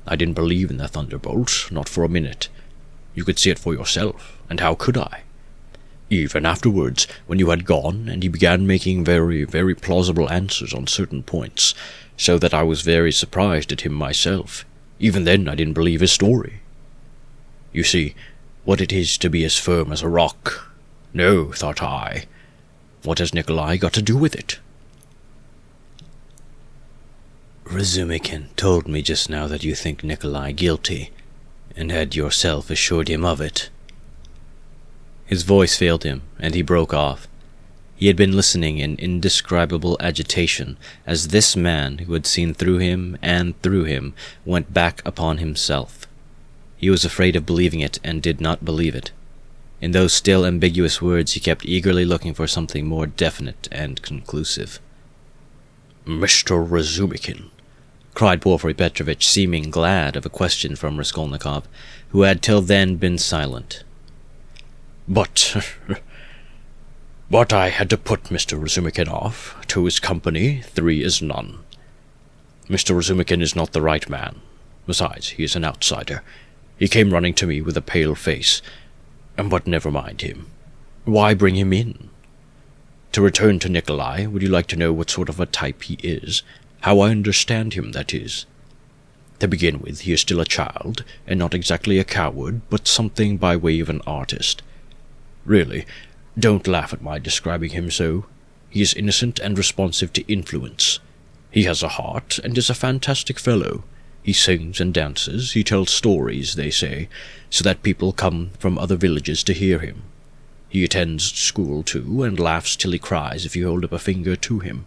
I didn't believe in the thunderbolt, not for a minute. You could see it for yourself, and how could I? Even afterwards, when you had gone, and he began making very, very plausible answers on certain points, so that I was very surprised at him myself. Even then I didn't believe his story. You see, what it is to be as firm as a rock. No, thought I. What has Nikolai got to do with it? Razumikin told me just now that you think Nikolai guilty, and had yourself assured him of it. His voice failed him, and he broke off. He had been listening in indescribable agitation as this man who had seen through him and through him went back upon himself. He was afraid of believing it and did not believe it. In those still ambiguous words he kept eagerly looking for something more definite and conclusive. "Mr. Razumikin," cried Porfiry Petrovitch, seeming glad of a question from Raskolnikov, who had till then been silent. But I had to put Mr. Razumikin off. 2 is company, 3 is none. Mr. Razumikin is not the right man. Besides, he is an outsider. He came running to me with a pale face. But never mind him. Why bring him in? To return to Nikolai, would you like to know what sort of a type he is? How I understand him, that is. To begin with, he is still a child, and not exactly a coward, but something by way of an artist. Really, don't laugh at my describing him so. He is innocent and responsive to influence. He has a heart, and is a fantastic fellow. He sings and dances, he tells stories, they say, so that people come from other villages to hear him. He attends school, too, and laughs till he cries if you hold up a finger to him.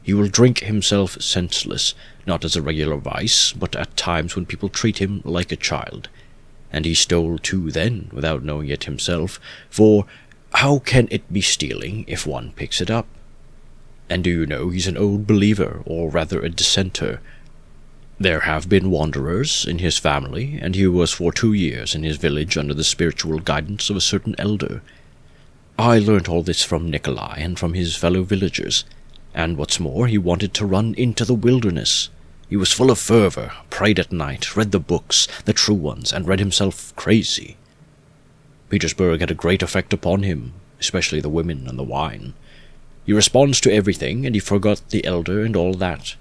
He will drink himself senseless, not as a regular vice, but at times when people treat him like a child. And he stole, too, then, without knowing it himself, for how can it be stealing if one picks it up? And do you know he's an old believer, or rather a dissenter. There have been wanderers in his family, and he was for 2 years in his village under the spiritual guidance of a certain elder. I learnt all this from Nikolai and from his fellow villagers, and what's more, he wanted to run into the wilderness. He was full of fervor, prayed at night, read the books, the true ones, and read himself crazy. Petersburg had a great effect upon him, especially the women and the wine. He responds to everything, and he forgot the elder and all that.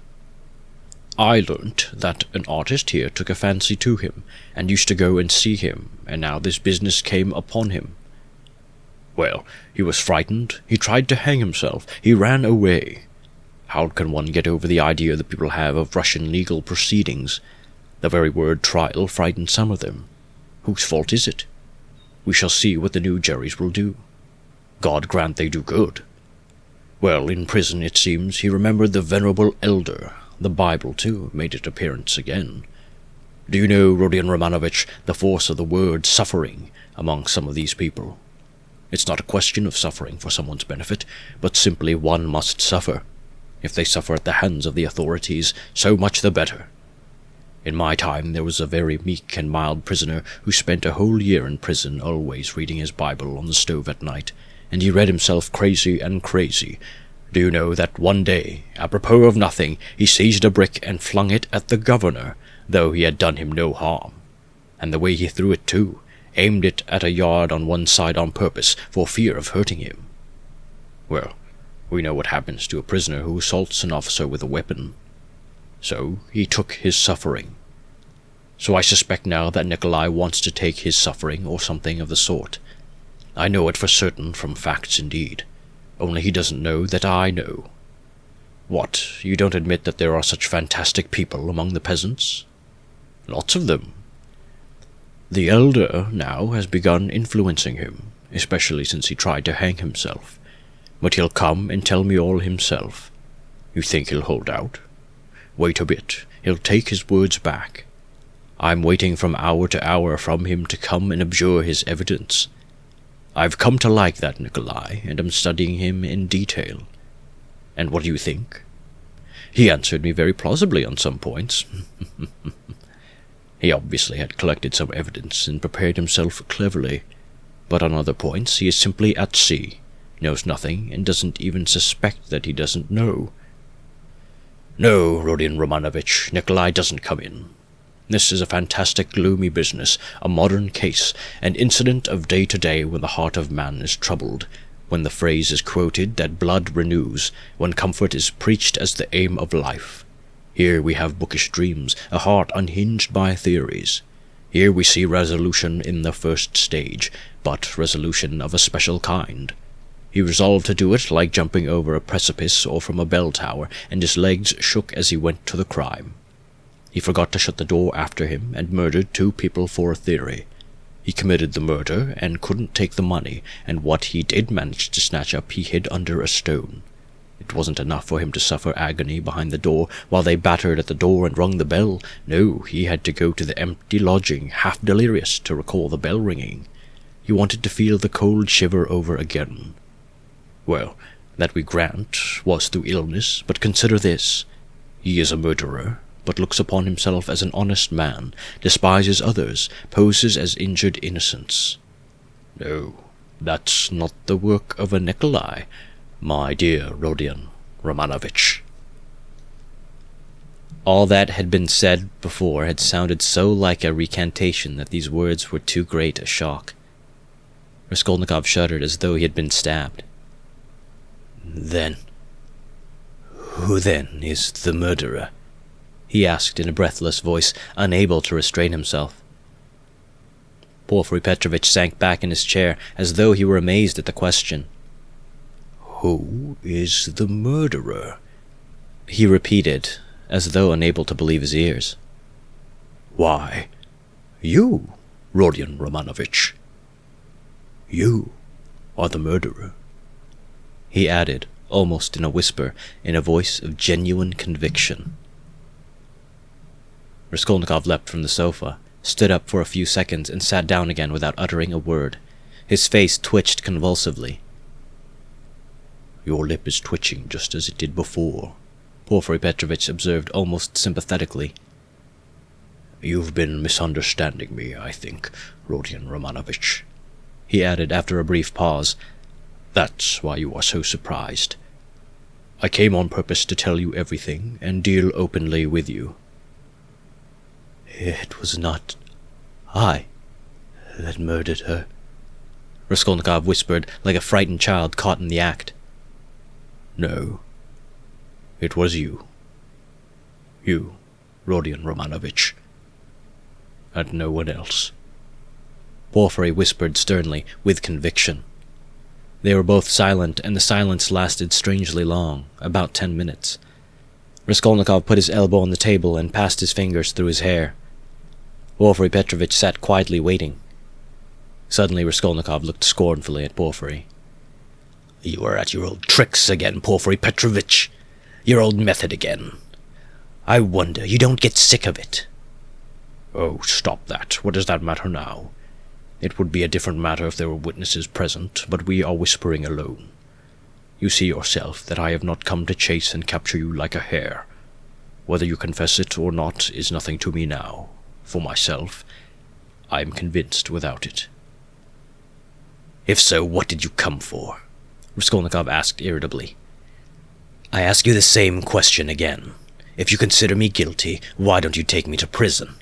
I learnt that an artist here took a fancy to him, and used to go and see him, and now this business came upon him. Well, he was frightened, he tried to hang himself, he ran away. How can one get over the idea that people have of Russian legal proceedings? The very word trial frightened some of them. Whose fault is it? We shall see what the new juries will do. God grant they do good. Well, in prison, it seems, he remembered the venerable elder. The Bible, too, made its appearance again. Do you know, Rodion Romanovich, the force of the word suffering among some of these people? It's not a question of suffering for someone's benefit, but simply one must suffer. If they suffer at the hands of the authorities, so much the better. In my time there was a very meek and mild prisoner who spent a whole year in prison, always reading his Bible on the stove at night, and he read himself crazy and crazy. Do you know that one day, apropos of nothing, he seized a brick and flung it at the governor, though he had done him no harm. And the way he threw it, too, aimed it at a yard on one side on purpose, for fear of hurting him. Well, we know what happens to a prisoner who assaults an officer with a weapon. So he took his suffering. So I suspect now that Nikolai wants to take his suffering, or something of the sort. I know it for certain from facts indeed. Only he doesn't know that I know. What, you don't admit that there are such fantastic people among the peasants? Lots of them. The elder, now, has begun influencing him, especially since he tried to hang himself. But he'll come and tell me all himself. You think he'll hold out? Wait a bit, he'll take his words back. I'm waiting from hour to hour from him to come and abjure his evidence. I've come to like that Nikolai, and am studying him in detail. And what do you think? He answered me very plausibly on some points. He obviously had collected some evidence and prepared himself cleverly, but on other points he is simply at sea, knows nothing, and doesn't even suspect that he doesn't know. No, Rodion Romanovich, Nikolai doesn't come in. This is a fantastic, gloomy business, a modern case, an incident of day-to-day when the heart of man is troubled, when the phrase is quoted that blood renews, when comfort is preached as the aim of life. Here we have bookish dreams, a heart unhinged by theories. Here we see resolution in the first stage, but resolution of a special kind. He resolved to do it like jumping over a precipice or from a bell tower, and his legs shook as he went to the crime. He forgot to shut the door after him, and murdered 2 people for a theory. He committed the murder, and couldn't take the money, and what he did manage to snatch up he hid under a stone. It wasn't enough for him to suffer agony behind the door while they battered at the door and rung the bell. No, he had to go to the empty lodging, half delirious, to recall the bell ringing. He wanted to feel the cold shiver over again. Well, that we grant was through illness, but consider this. He is a murderer, but looks upon himself as an honest man, despises others, poses as injured innocence. No, that's not the work of a Nikolai, my dear Rodion Romanovich. All that had been said before had sounded so like a recantation that these words were too great a shock. Raskolnikov shuddered as though he had been stabbed. "Then, who then is the murderer?" he asked in a breathless voice, unable to restrain himself. Porfiry Petrovitch sank back in his chair as though he were amazed at the question. "Who is the murderer?" he repeated, as though unable to believe his ears. "Why, you, Rodion Romanovich. You are the murderer," he added, almost in a whisper, in a voice of genuine conviction. Raskolnikov leapt from the sofa, stood up for a few seconds, and sat down again without uttering a word. His face twitched convulsively. "Your lip is twitching just as it did before," Porfiry Petrovitch observed almost sympathetically. "You've been misunderstanding me, I think, Rodion Romanovich," he added after a brief pause. "That's why you are so surprised. I came on purpose to tell you everything and deal openly with you." "It was not I that murdered her," Raskolnikov whispered like a frightened child caught in the act. "No, it was you. You, Rodion Romanovich, and no one else," Porfiry whispered sternly, with conviction. They were both silent, and the silence lasted strangely long, about 10 minutes. Raskolnikov put his elbow on the table and passed his fingers through his hair. Porfiry Petrovitch sat quietly waiting. Suddenly Raskolnikov looked scornfully at Porfiry. "You are at your old tricks again, Porfiry Petrovitch. Your old method again. I wonder you don't get sick of it." "Oh, stop that. What does that matter now? It would be a different matter if there were witnesses present, but we are whispering alone. You see yourself that I have not come to chase and capture you like a hare. Whether you confess it or not is nothing to me now. For myself, I am convinced without it." "If so, what did you come for?" Raskolnikov asked irritably. "I ask you the same question again. If you consider me guilty, why don't you take me to prison?"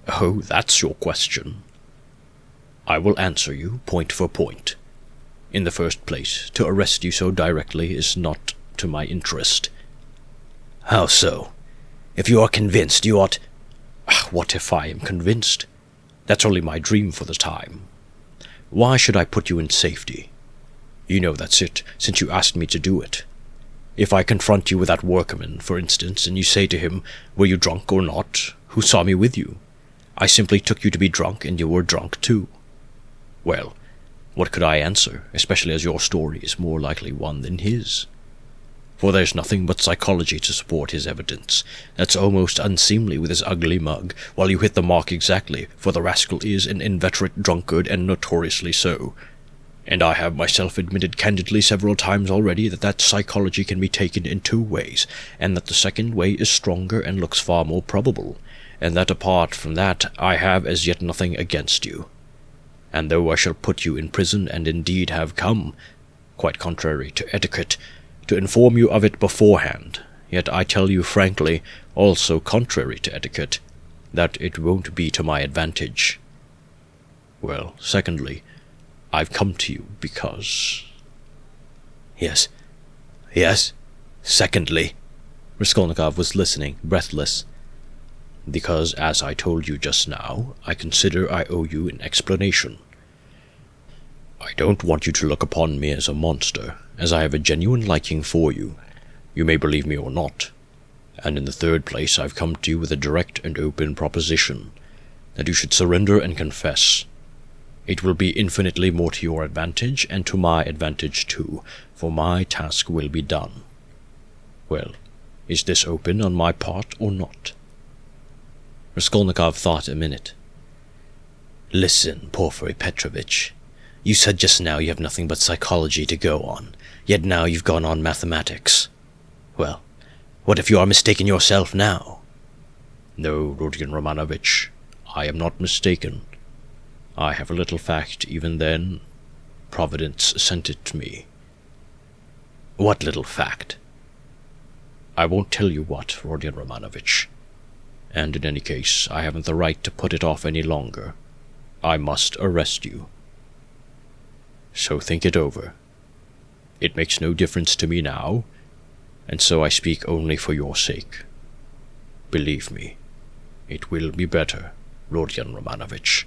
"Oh, that's your question. I will answer you point for point. In the first place, to arrest you so directly is not to my interest." "How so? If you are convinced, you ought—" "What if I am convinced? That's only my dream for the time. Why should I put you in safety? You know that's it, since you asked me to do it. If I confront you with that workman, for instance, and you say to him, 'Were you drunk or not? Who saw me with you?' I simply took you to be drunk, and you were drunk too. Well, what could I answer, especially as your story is more likely one than his? For there's nothing but psychology to support his evidence. That's almost unseemly with his ugly mug, while you hit the mark exactly, for the rascal is an inveterate drunkard and notoriously so. And I have myself admitted candidly several times already that psychology can be taken in 2 ways, and that the second way is stronger and looks far more probable, and that apart from that I have as yet nothing against you. And though I shall put you in prison, and indeed have come, quite contrary to etiquette, to inform you of it beforehand, yet I tell you frankly, also contrary to etiquette, that it won't be to my advantage. Well, secondly, I've come to you because—" Yes, secondly," Raskolnikov was listening, breathless. "Because, as I told you just now, I consider I owe you an explanation." I don't want you to look upon me as a monster, as I have a genuine liking for you. You may believe me or not. And in the third place, I've come to you with a direct and open proposition, that you should surrender and confess. It will be infinitely more to your advantage, and to my advantage too, for my task will be done. Well, is this open on my part or not? Raskolnikov thought a minute. Listen, Porfiry Petrovitch. You said just now you have nothing but psychology to go on, yet now you've gone on mathematics. Well, what if you are mistaken yourself now? No, Rodion Romanovich, I am not mistaken. I have a little fact even then. Providence sent it to me. What little fact? I won't tell you what, Rodion Romanovich. And in any case, I haven't the right to put it off any longer. I must arrest you. So think it over. It makes no difference to me now, and so I speak only for your sake. Believe me, it will be better, Rodion Romanovich.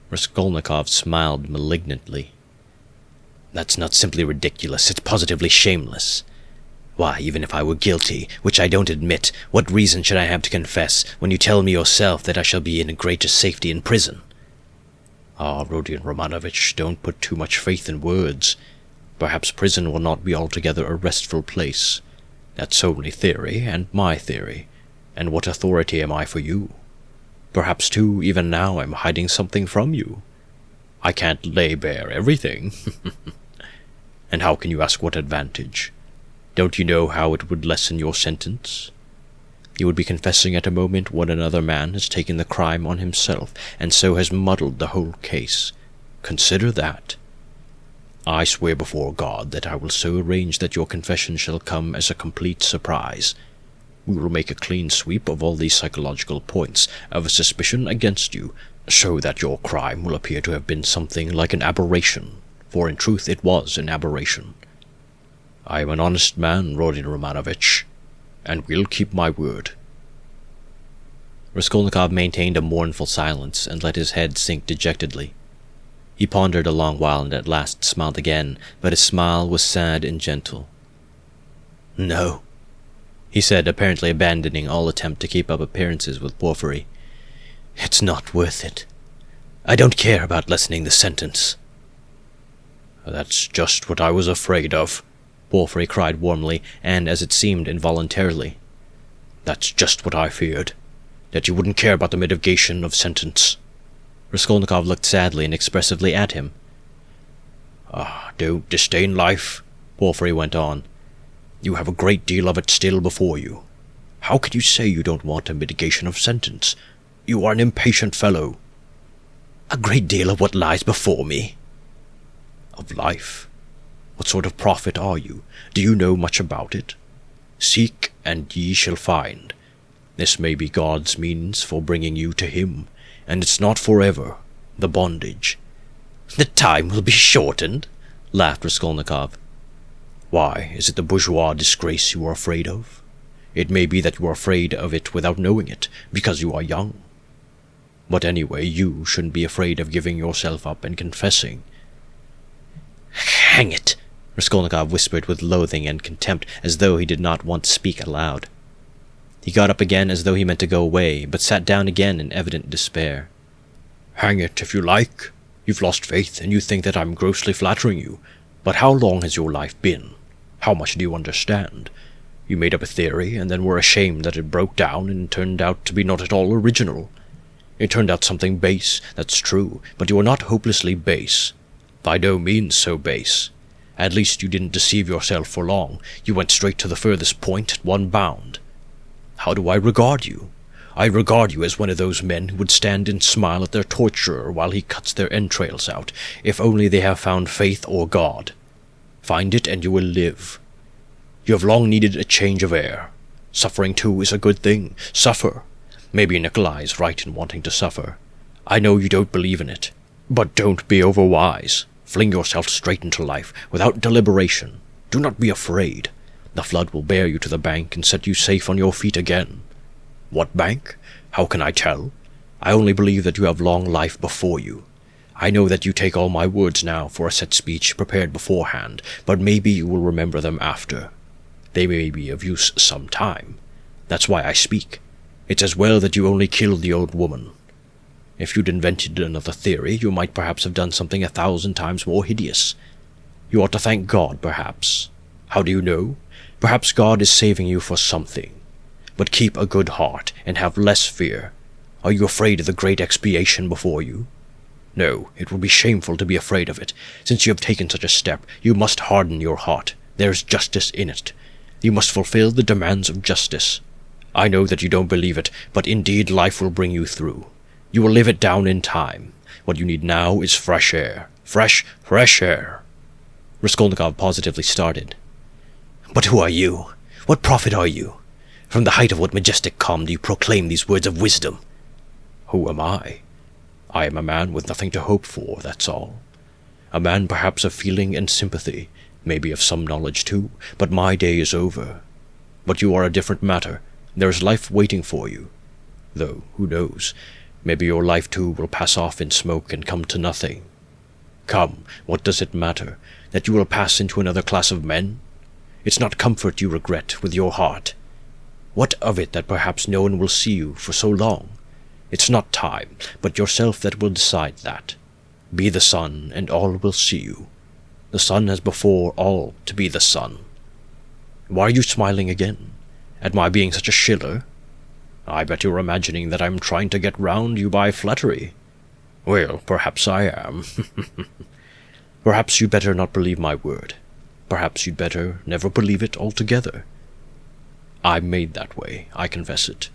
Raskolnikov smiled malignantly. That's not simply ridiculous, it's positively shameless. Why, even if I were guilty, which I don't admit, what reason should I have to confess when you tell me yourself that I shall be in greater safety in prison? Ah, Rodion Romanovich, don't put too much faith in words. Perhaps prison will not be altogether a restful place. That's only theory, and my theory. And what authority am I for you? Perhaps, too, even now I'm hiding something from you. I can't lay bare everything. And how can you ask what advantage? Don't you know how it would lessen your sentence? You would be confessing at a moment when another man has taken the crime on himself, and so has muddled the whole case. Consider that. I swear before God that I will so arrange that your confession shall come as a complete surprise. We will make a clean sweep of all these psychological points of a suspicion against you, so that your crime will appear to have been something like an aberration, for in truth it was an aberration. I am an honest man, Rodion Romanovich, and will keep my word. Raskolnikov maintained a mournful silence and let his head sink dejectedly. He pondered a long while and at last smiled again, but his smile was sad and gentle. No, he said, apparently abandoning all attempt to keep up appearances with Porfiry. It's not worth it. I don't care about lessening the sentence. That's just what I was afraid of, Porfiry cried warmly, and, as it seemed, involuntarily. That's just what I feared, that you wouldn't care about the mitigation of sentence. Raskolnikov looked sadly and expressively at him. Ah, don't disdain life, Porfiry went on. You have a great deal of it still before you. How can you say you don't want a mitigation of sentence? You are an impatient fellow. A great deal of what lies before me. Of life? What sort of prophet are you? Do you know much about it? Seek, and ye shall find. This may be God's means for bringing you to him, and it's not forever, the bondage. The time will be shortened, laughed Raskolnikov. Why, is it the bourgeois disgrace you are afraid of? It may be that you are afraid of it without knowing it, because you are young. But anyway, you shouldn't be afraid of giving yourself up and confessing. Hang it! Raskolnikov whispered with loathing and contempt, as though he did not want to speak aloud. He got up again as though he meant to go away, but sat down again in evident despair. Hang it, if you like. You've lost faith, and you think that I'm grossly flattering you. But how long has your life been? How much do you understand? You made up a theory, and then were ashamed that it broke down and turned out to be not at all original. It turned out something base, that's true, but you are not hopelessly base. By no means so base. At least you didn't deceive yourself for long. You went straight to the furthest point at one bound. How do I regard you? I regard you as one of those men who would stand and smile at their torturer while he cuts their entrails out, if only they have found faith or God. Find it and you will live. You have long needed a change of air. Suffering, too, is a good thing. Suffer. Maybe Nikolai is right in wanting to suffer. I know you don't believe in it. But don't be overwise. Fling yourself straight into life, without deliberation. Do not be afraid. The flood will bear you to the bank and set you safe on your feet again. What bank? How can I tell? I only believe that you have long life before you. I know that you take all my words now for a set speech prepared beforehand, but maybe you will remember them after. They may be of use some time. That's why I speak. It's as well that you only killed the old woman. If you'd invented another theory, you might perhaps have done something 1,000 times more hideous. You ought to thank God, perhaps. How do you know? Perhaps God is saving you for something. But keep a good heart, and have less fear. Are you afraid of the great expiation before you? No, it would be shameful to be afraid of it. Since you have taken such a step, you must harden your heart. There is justice in it. You must fulfill the demands of justice. I know that you don't believe it, but indeed life will bring you through. You will live it down in time. What you need now is fresh air. Fresh air. Raskolnikov positively started. But who are you? What prophet are you? From the height of what majestic calm do you proclaim these words of wisdom? Who am I? I am a man with nothing to hope for, that's all. A man perhaps of feeling and sympathy, maybe of some knowledge too, but my day is over. But you are a different matter. There is life waiting for you. Though, who knows, maybe your life too will pass off in smoke and come to nothing. Come, what does it matter? That you will pass into another class of men? It's not comfort you regret with your heart. What of it that perhaps no one will see you for so long? It's not time, but yourself that will decide that. Be the sun, and all will see you. The sun has before all to be the sun. Why are you smiling again? At my being such a shiller? I bet you're imagining that I'm trying to get round you by flattery. Well, perhaps I am. Perhaps you'd better not believe my word. Perhaps you'd better never believe it altogether. I'm made that way, I confess it.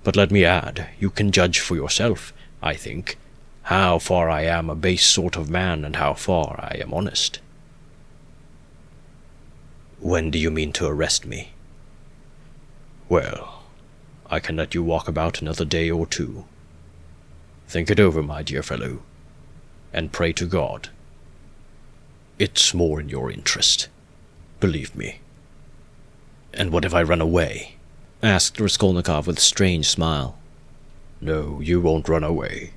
But let me add, you can judge for yourself, I think, how far I am a base sort of man and how far I am honest. When do you mean to arrest me? Well, I can let you walk about another day or two. Think it over, my dear fellow, and pray to God. It's more in your interest, believe me. And what if I run away? Asked Raskolnikov with a strange smile. No, you won't run away.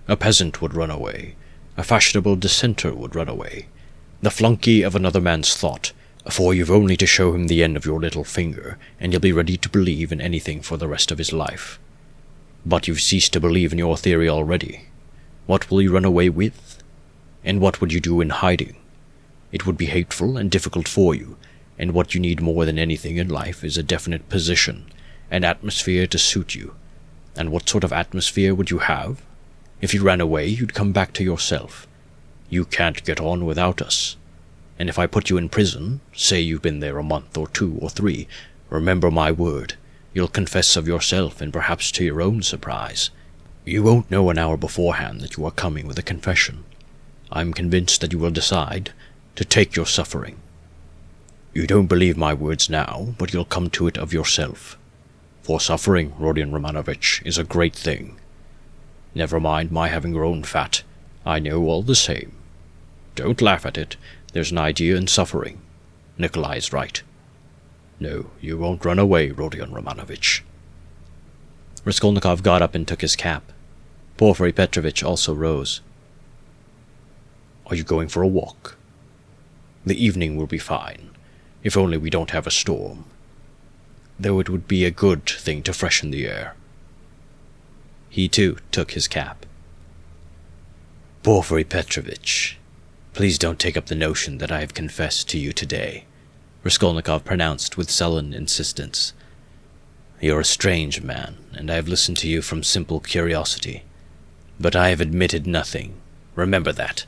A peasant would run away. A fashionable dissenter would run away. The flunkey of another man's thought, for you've only to show him the end of your little finger, and he'll be ready to believe in anything for the rest of his life. But you've ceased to believe in your theory already. What will you run away with? And what would you do in hiding? It would be hateful and difficult for you, and what you need more than anything in life is a definite position, an atmosphere to suit you. And what sort of atmosphere would you have? If you ran away, you'd come back to yourself. You can't get on without us. And if I put you in prison, say you've been there a month or 2 or 3, remember my word, you'll confess of yourself and perhaps to your own surprise. You won't know an hour beforehand that you are coming with a confession. I'm convinced that you will decide to take your suffering. You don't believe my words now, but you'll come to it of yourself. For suffering, Rodion Romanovich, is a great thing. Never mind my having grown fat. I know all the same. Don't laugh at it. There's an idea in suffering. Nikolai is right. No, you won't run away, Rodion Romanovich. Raskolnikov got up and took his cap. Porfiry Petrovitch also rose. Are you going for a walk? The evening will be fine, if only we don't have a storm. Though it would be a good thing to freshen the air. He too took his cap. Porfiry Petrovitch, please don't take up the notion that I have confessed to you today, Raskolnikov pronounced with sullen insistence. You're a strange man, and I have listened to you from simple curiosity. But I have admitted nothing. Remember that.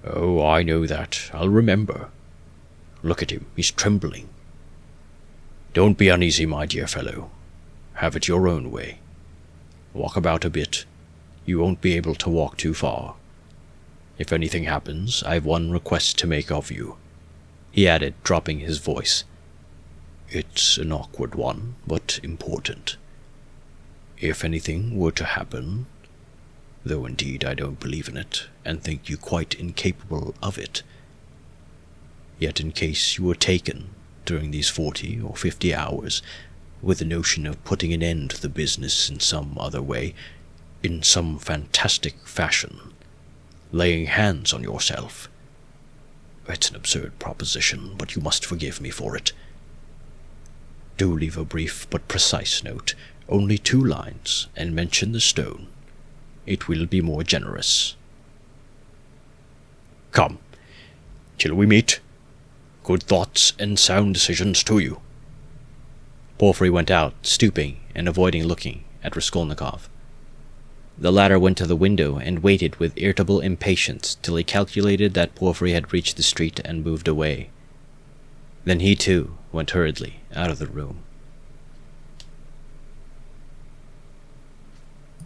Oh, I know that. I'll remember. Look at him. He's trembling. Don't be uneasy, my dear fellow. Have it your own way. Walk about a bit. You won't be able to walk too far. If anything happens, I have one request to make of you, he added, dropping his voice. It's an awkward one, but important. If anything were to happen, though indeed I don't believe in it, and think you quite incapable of it, yet in case you were taken during these 40 or 50 hours with the notion of putting an end to the business in some other way, in some fantastic fashion, laying hands on yourself. It's an absurd proposition, but you must forgive me for it. Do leave a brief but precise note, only 2 lines, and mention the stone. It will be more generous. Come, till we meet. Good thoughts and sound decisions to you." Porfiry went out, stooping and avoiding looking at Raskolnikov. The latter went to the window and waited with irritable impatience till he calculated that Porfiry had reached the street and moved away. Then he too went hurriedly out of the room.